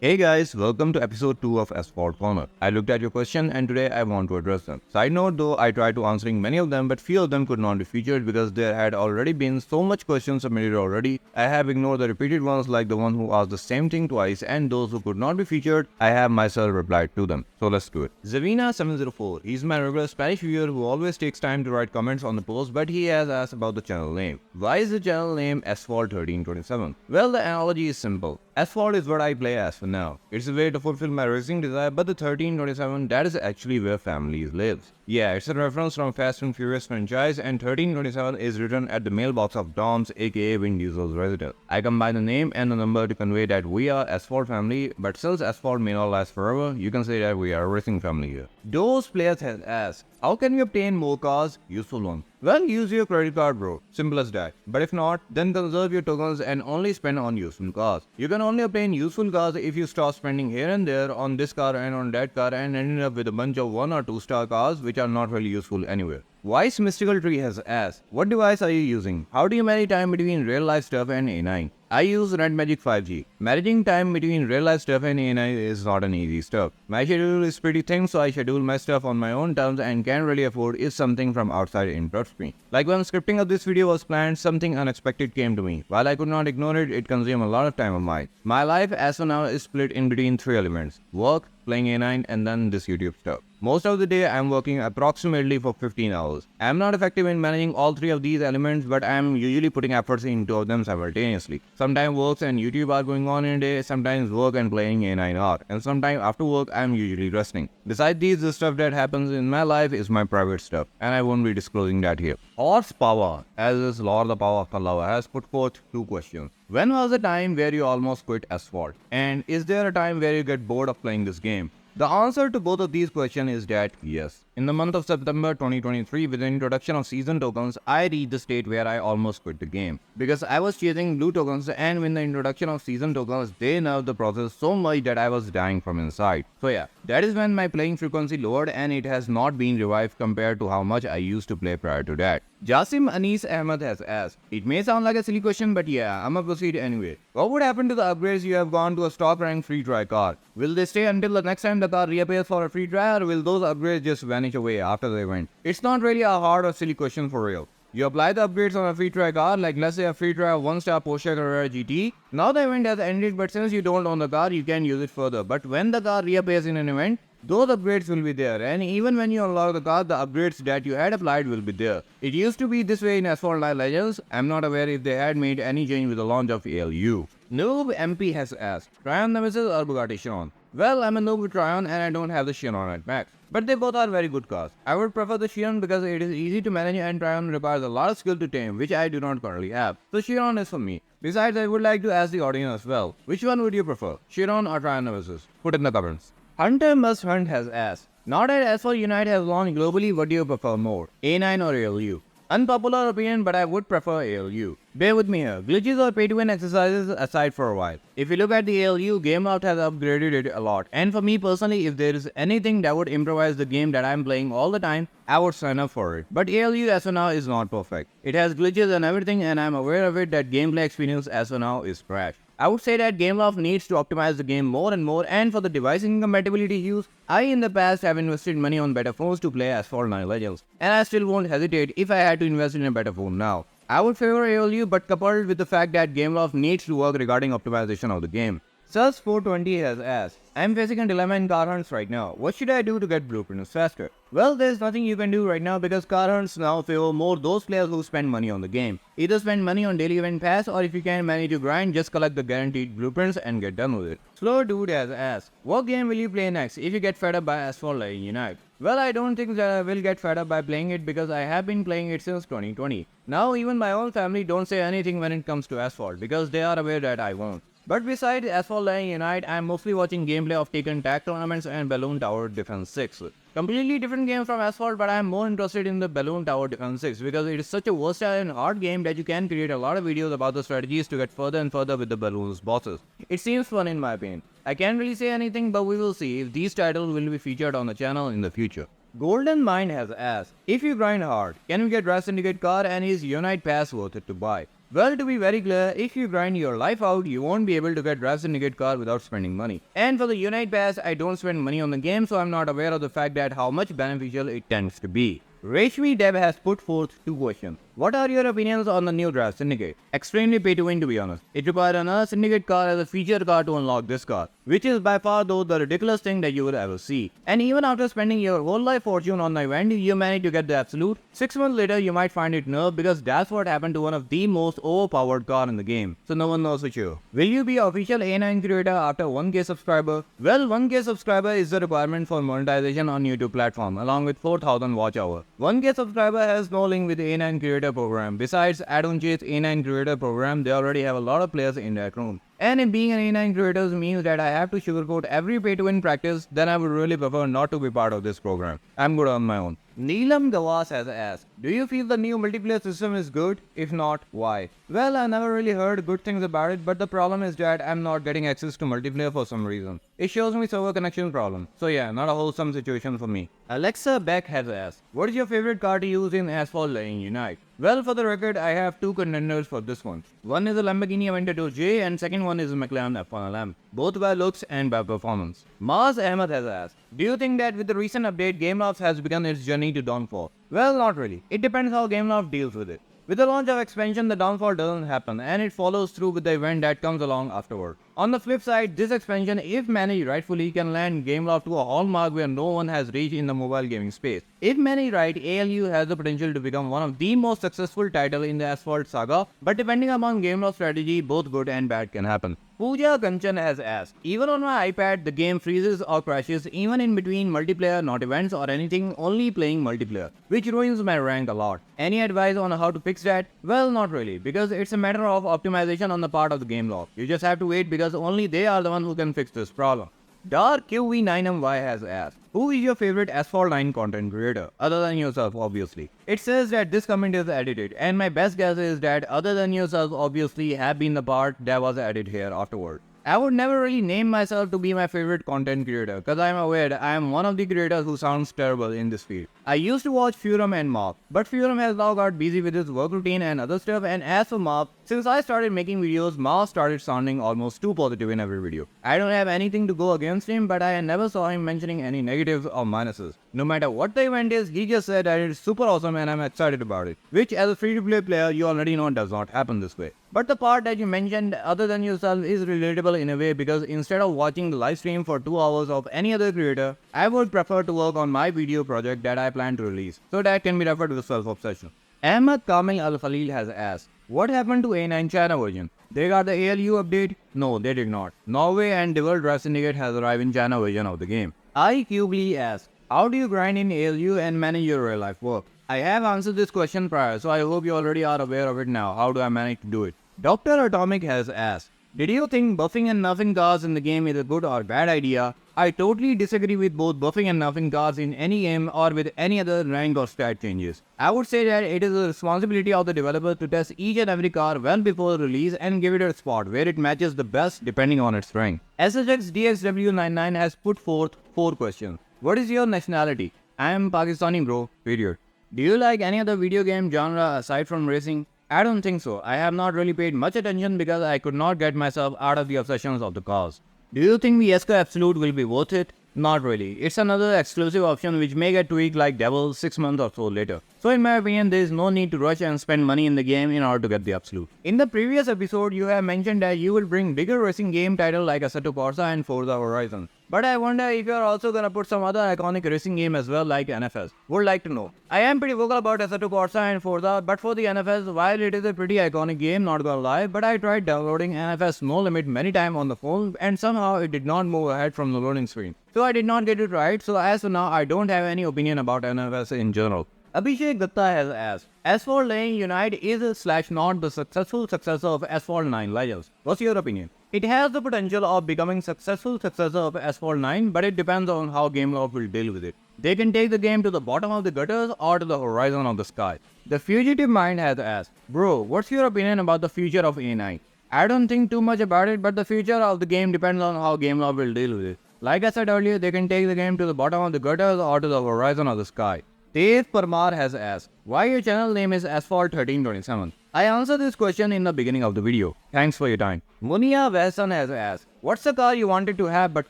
Hey guys, welcome to episode 2 of Asphalt Corner. I looked at your question and today I want to address them. Side note though, I tried to answering many of them but few of them could not be featured because there had already been so much questions submitted already. I have ignored the repeated ones like the one who asked the same thing twice, and those who could not be featured, I have myself replied to them. So let's do it. Zavina704, he's my regular Spanish viewer who always takes time to write comments on the post, but he has asked about the channel name. Why is the channel name Asphalt 1327? Well, the analogy is simple. Asphalt is what I play as for now. It's a way to fulfill my racing desire, but the 1327, that is actually where family lives. Yeah, it's a reference from Fast and Furious franchise, and 1327 is written at the mailbox of Dom's aka Vin Diesel's residence. I combine the name and the number to convey that we are Asphalt family, but since Asphalt may not last forever, you can say that we are a racing family here. Those players have asked, how can we obtain more cars? Useful one. Well, use your credit card, bro. Simple as that. But if not, then conserve your tokens and only spend on useful cars. You can only obtain useful cars if you start spending here and there on this car and on that car and ending up with a bunch of 1 or 2 star cars which are not really useful anywhere. Wise Mystical Tree has asked, what device are you using? How do you manage time between real life stuff and A9? I use Red Magic 5G. Managing time between real life stuff and A9 is not an easy stuff. My schedule is pretty thin, so I schedule my stuff on my own terms and can't really afford if something from outside interrupts me. Like when scripting of this video was planned, something unexpected came to me. While I could not ignore it, it consumed a lot of time of mine. My life as of now is split in between 3 elements: work, playing A9, and then this YouTube stuff. Most of the day I am working approximately for 15 hours. I am not effective in managing all 3 of these elements, but I am usually putting efforts in 2 of them simultaneously. Sometimes works and YouTube are going on in a day, sometimes work and playing A9 are, and sometimes after work I am usually resting. Besides these, the stuff that happens in my life is my private stuff, and I won't be disclosing that here. Horsepower, as is Lord the Power of Pallava, has put forth 2 questions. When was the time where you almost quit Asphalt? And is there a time where you get bored of playing this game? The answer to both of these questions is that yes. In the month of September 2023, with the introduction of season tokens, I reached the state where I almost quit the game. Because I was chasing blue tokens, and with the introduction of season tokens, they nerfed the process so much that I was dying from inside. So yeah, that is when my playing frequency lowered and it has not been revived compared to how much I used to play prior to that. Jasim Anis Ahmed has asked, it may sound like a silly question, but yeah, I'ma proceed anyway. What would happen to the upgrades you have gone to a stock rank free try car? Will they stay until the next time the car reappears for a free try, or will those upgrades just vanish away after the event? It's not really a hard or silly question for real. You apply the upgrades on a free try car, like let's say a free try of 1-star Porsche Carrera GT. Now the event has ended, but since you don't own the car, you can use it further. But when the car reappears in an event, those upgrades will be there, and even when you unlock the car, the upgrades that you had applied will be there. It used to be this way in Asphalt Legends. I'm not aware if they had made any change with the launch of ALU. Noob MP has asked, Tryon Nemesis or Bugatti Chiron? Well, I'm a noob with Tryon and I don't have the Chiron at max. But they both are very good cars. I would prefer the Chiron because it is easy to manage and Tryon requires a lot of skill to tame, which I do not currently have. So Chiron is for me. Besides, I would like to ask the audience as well, which one would you prefer, Chiron or Tryon Nemesis? Put in the comments. Hunter Must Hunt has asked, now that Asphalt Unite has launched globally, what do you prefer more, A9 or ALU? Unpopular opinion, but I would prefer ALU. Bear with me here, glitches or pay-to-win exercises aside for a while. If you look at the ALU, GameLoft has upgraded it a lot. And for me personally, if there is anything that would improvise the game that I am playing all the time, I would sign up for it. But ALU as of now is not perfect. It has glitches and everything, and I am aware of it that gameplay experience as of now is trash. I would say that GameLoft needs to optimize the game more and more, and for the device incompatibility issues, I in the past have invested money on better phones to play Asphalt Legends, and I still won't hesitate if I had to invest in a better phone now. I would favor ALU, but coupled with the fact that GameLoft needs to work regarding optimization of the game. Sus420 has asked, I'm facing a dilemma in car hunts right now. What should I do to get blueprints faster? Well, there's nothing you can do right now because car hunts now favor more those players who spend money on the game. Either spend money on daily event pass, or if you can manage to grind, just collect the guaranteed blueprints and get done with it. Slow Dude has asked, what game will you play next if you get fed up by Asphalt Legends Unite? Well, I don't think that I will get fed up by playing it because I have been playing it since 2020. Now even my own family don't say anything when it comes to Asphalt because they are aware that I won't. But besides Asphalt Legends Unite, I am mostly watching gameplay of Taken Tag tournaments and Balloon Tower Defense 6. Completely different game from Asphalt, but I am more interested in the Balloon Tower Defense 6 because it is such a versatile and hard game that you can create a lot of videos about the strategies to get further and further with the balloons bosses. It seems fun in my opinion. I can't really say anything, but we will see if these titles will be featured on the channel in the future. Golden Mind has asked, if you grind hard, can you get Rust Syndicate car and is Unite Pass worth it to buy? Well, to be very clear, if you grind your life out, you won't be able to get Draft Syndicate car without spending money. And for the Unite Pass, I don't spend money on the game, so I'm not aware of the fact that how much beneficial it tends to be. Rashmi Dev has put forth two questions. What are your opinions on the new Draft Syndicate? Extremely pay to win, to be honest. It requires another Syndicate car as a feature car to unlock this car, which is by far though the ridiculous thing that you will ever see. And even after spending your whole life fortune on the event, you manage to get the absolute. 6 months later, you might find it nerfed because that's what happened to one of the most overpowered car in the game. So no one knows for sure. Will you be official A9 creator after 1k subscriber? Well, 1k subscriber is the requirement for monetization on YouTube platform along with 4000 watch hour. 1k subscriber has no link with A9 creator program. Besides add-on chase A9 creator program, they already have a lot of players in that room. And if being an A9 creator means that I have to sugarcoat every pay-to-win practice, then I would really prefer not to be part of this program. I'm good on my own. Neelam Gawas has asked, do you feel the new multiplayer system is good? If not, why? Well, I never really heard good things about it, but the problem is that I'm not getting access to multiplayer for some reason. It shows me server connection problem. So yeah, not a wholesome situation for me. Alexa Beck has asked, what is your favorite car to use in Asphalt Legends Unite? Well, for the record, I have two contenders for this one. One is a Lamborghini Aventador J and second one is a McLaren F1LM, both by looks and by performance. Maz Ahmed has asked, do you think that with the recent update, Gameloft has begun its journey to downfall? Well, not really. It depends how Gameloft deals with it. With the launch of expansion, the downfall doesn't happen and it follows through with the event that comes along afterward. On the flip side, this expansion, if managed rightfully, can land Gameloft to a hallmark where no one has reached in the mobile gaming space. If managed right, ALU has the potential to become one of the most successful titles in the Asphalt saga, but depending upon Gameloft's strategy, both good and bad can happen. Pooja Kanchan has asked, even on my iPad, the game freezes or crashes even in between multiplayer, not events or anything, only playing multiplayer, which ruins my rank a lot. Any advice on how to fix that? Well, not really, because it's a matter of optimization on the part of the Gameloft. You just have to wait because only they are the one who can fix this problem. Dark QV9MY has asked, who is your favorite Asphalt 9 content creator? Other than yourself, obviously. It says that this comment is edited, and my best guess is that other than yourself, obviously, have been the part that was added here afterward. I would never really name myself to be my favorite content creator, cause I am aware that I am one of the creators who sounds terrible in this field. I used to watch Furum and Mob, but Furum has now got busy with his work routine and other stuff, and as for Mob, since I started making videos, Mob started sounding almost too positive in every video. I don't have anything to go against him, but I never saw him mentioning any negatives or minuses. No matter what the event is, he just said that it's super awesome and I'm excited about it, which as a free-to-play player, you already know does not happen this way. But the part that you mentioned, other than yourself, is relatable in a way because instead of watching the live stream for 2 hours of any other creator, I would prefer to work on my video project that I plan to release, so that can be referred to the self-obsession. Ahmed Kamil Al-Khalil has asked, what happened to A9 China version? They got the ALU update? No, they did not. Norway and Devil Draft Syndicate has arrived in China version of the game. iCubely asks, how do you grind in ALU and manage your real life work? I have answered this question prior, so I hope you already are aware of it now. How do I manage to do it? Dr. Atomic has asked, did you think buffing and nerfing cars in the game is a good or bad idea? I totally disagree with both buffing and nerfing cars in any game or with any other rank or stat changes. I would say that it is the responsibility of the developer to test each and every car well before release and give it a spot where it matches the best depending on its rank. SHXDXW99 has put forth 4 questions. What is your nationality? I am Pakistani bro, period. Do you like any other video game genre aside from racing? I don't think so. I have not really paid much attention because I could not get myself out of the obsessions of the cars. Do you think the SK Absolute will be worth it? Not really. It's another exclusive option which may get tweaked like Devil 6 months or so later. So in my opinion, there is no need to rush and spend money in the game in order to get the Absolute. In the previous episode, you have mentioned that you will bring bigger racing game title like Assetto Corsa and Forza Horizon. But I wonder if you are also gonna put some other iconic racing game as well like NFS. Would like to know. I am pretty vocal about Assetto Corsa and Forza, but for the NFS, while it is a pretty iconic game, not gonna lie, but I tried downloading NFS No Limit many times on the phone and somehow it did not move ahead from the loading screen. So I did not get it right, so as for now, I don't have any opinion about NFS in general. Abhishek Datta has asked, Asphalt Legends Unite is / not the successful successor of Asphalt 9 Legends. What's your opinion? It has the potential of becoming successful successor of Asphalt 9, but it depends on how Gameloft will deal with it. They can take the game to the bottom of the gutters or to the horizon of the sky. The Fugitive Mind has asked, bro, what's your opinion about the future of A9? I don't think too much about it, but the future of the game depends on how Gameloft will deal with it. Like I said earlier, they can take the game to the bottom of the gutters or to the horizon of the sky. Dave Parmar has asked, why your channel name is Asphalt 1327? I answered this question in the beginning of the video. Thanks for your time. Munia Vehsan has asked, what's the car you wanted to have but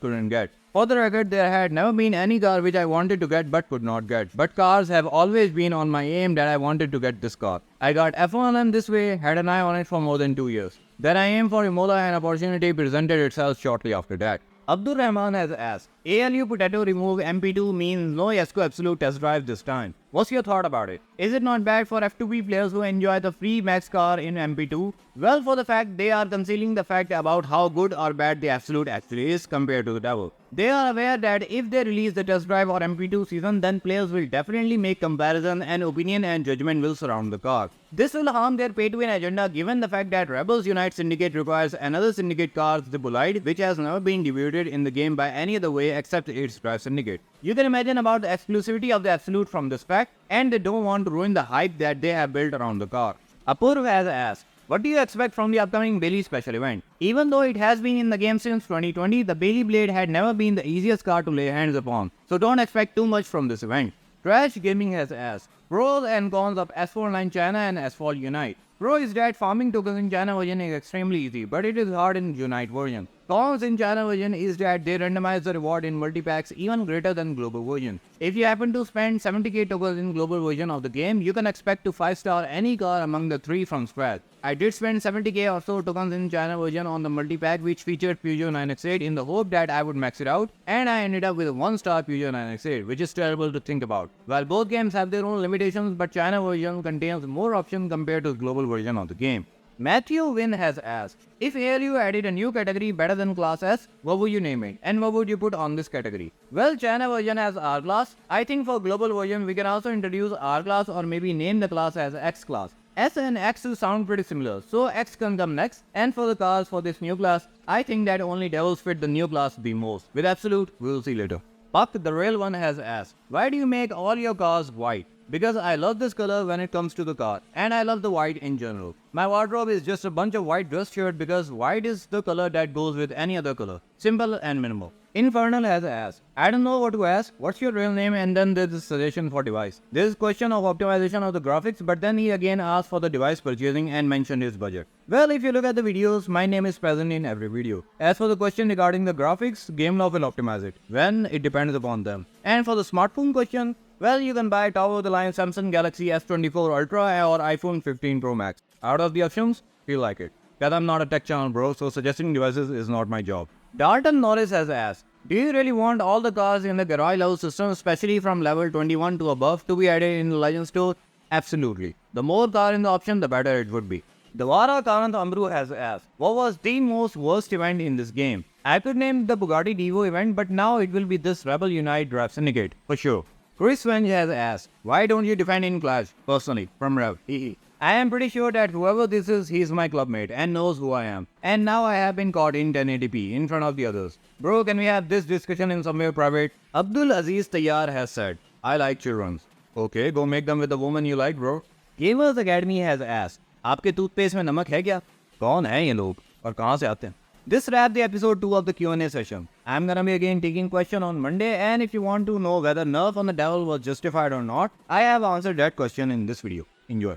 couldn't get? For the record, there had never been any car which I wanted to get but could not get. But cars have always been on my aim that I wanted to get this car. I got F1 this way, had an eye on it for more than 2 years. Then I aimed for Imola and opportunity presented itself shortly after that. Abdul Rahman has asked, ALU Potato remove MP2 means no Yesco Absolute test drive this time. What's your thought about it? Is it not bad for F2B players who enjoy the free max car in MP2? Well, for the fact they are concealing the fact about how good or bad the Absolute actually is compared to the Devil. They are aware that if they release the test drive or MP2 season, then players will definitely make comparison and opinion and judgment will surround the car. This will harm their pay-to-win agenda given the fact that Rebels Unite Syndicate requires another syndicate car, the Bolide, which has never been debuted in the game by any other way except its drive syndicate. You can imagine about the exclusivity of the Absolute from this fact, and they don't want to ruin the hype that they have built around the car. Apurv has asked, what do you expect from the upcoming Bailey special event? Even though it has been in the game since 2020, the Baby Blade had never been the easiest car to lay hands upon, so don't expect too much from this event. Trash Gaming has asked, pros and cons of S49 China and Asphalt Unite. Pro is that farming tokens in China version is extremely easy, but it is hard in Unite version. Cons in China version is that they randomize the reward in multi-packs even greater than global version. If you happen to spend 70k tokens in global version of the game, you can expect to 5-star any car among the 3 from scratch. I did spend 70k or so tokens in China version on the multi-pack which featured Peugeot 9X8 in the hope that I would max it out, and I ended up with a 1-star Peugeot 9X8, which is terrible to think about. While both games have their own limitations, but China version contains more options compared to the global version of the game. Matthew Wynn has asked, if ALU added a new category better than Class S, what would you name it and what would you put on this category? Well, China version has R class. I think for global version we can also introduce R class or maybe name the class as X class. S and X sound pretty similar, so X can come next. And for the cars for this new class, I think that only Devils fit the new class the most. With Absolute, we'll see later. Puck the real one has asked, why do you make all your cars white? Because I love this color when it comes to the car, and I love the white in general. My wardrobe is just a bunch of white dress shirt because white is the color that goes with any other color. Simple and minimal. Infernal has asked, I don't know what to ask, what's your real name, and then there's a suggestion for device. There is question of optimization of the graphics, but then he again asked for the device purchasing and mentioned his budget. Well, if you look at the videos, my name is present in every video. As for the question regarding the graphics, Gameloft will optimize it, when it depends upon them. And for the smartphone question, well, you can buy top of the line Samsung Galaxy S24 Ultra or iPhone 15 Pro Max. Out of the options, feel like it. Because I'm not a tech channel bro, so suggesting devices is not my job. Dalton Norris has asked, do you really want all the cars in the garage level system, especially from level 21 to above, to be added in the Legend Store? Absolutely. The more car in the option, the better it would be. Dwara Kanant Amru has asked, what was the most worst event in this game? I could name the Bugatti Devo event, but now it will be this Rebel Unite Drive Syndicate, for sure. Chris Wenge has asked, why don't you defend in Clash? Personally, from Rev. I am pretty sure that whoever this is, he is my clubmate and knows who I am. And now I have been caught in 1080p in front of the others. Bro, can we have this discussion in somewhere private? Abdul Aziz Tayyar has said, I like children. Okay, go make them with the woman you like, bro. Gamers Academy has asked, आपके toothpaste में नमक है क्या? कौन है ये लोग और कहाँ से आते हैं? This wraps the episode 2 of the Q&A session. I'm gonna be again taking question on Monday, and if you want to know whether nerf on the Devil was justified or not, I have answered that question in this video. Enjoy.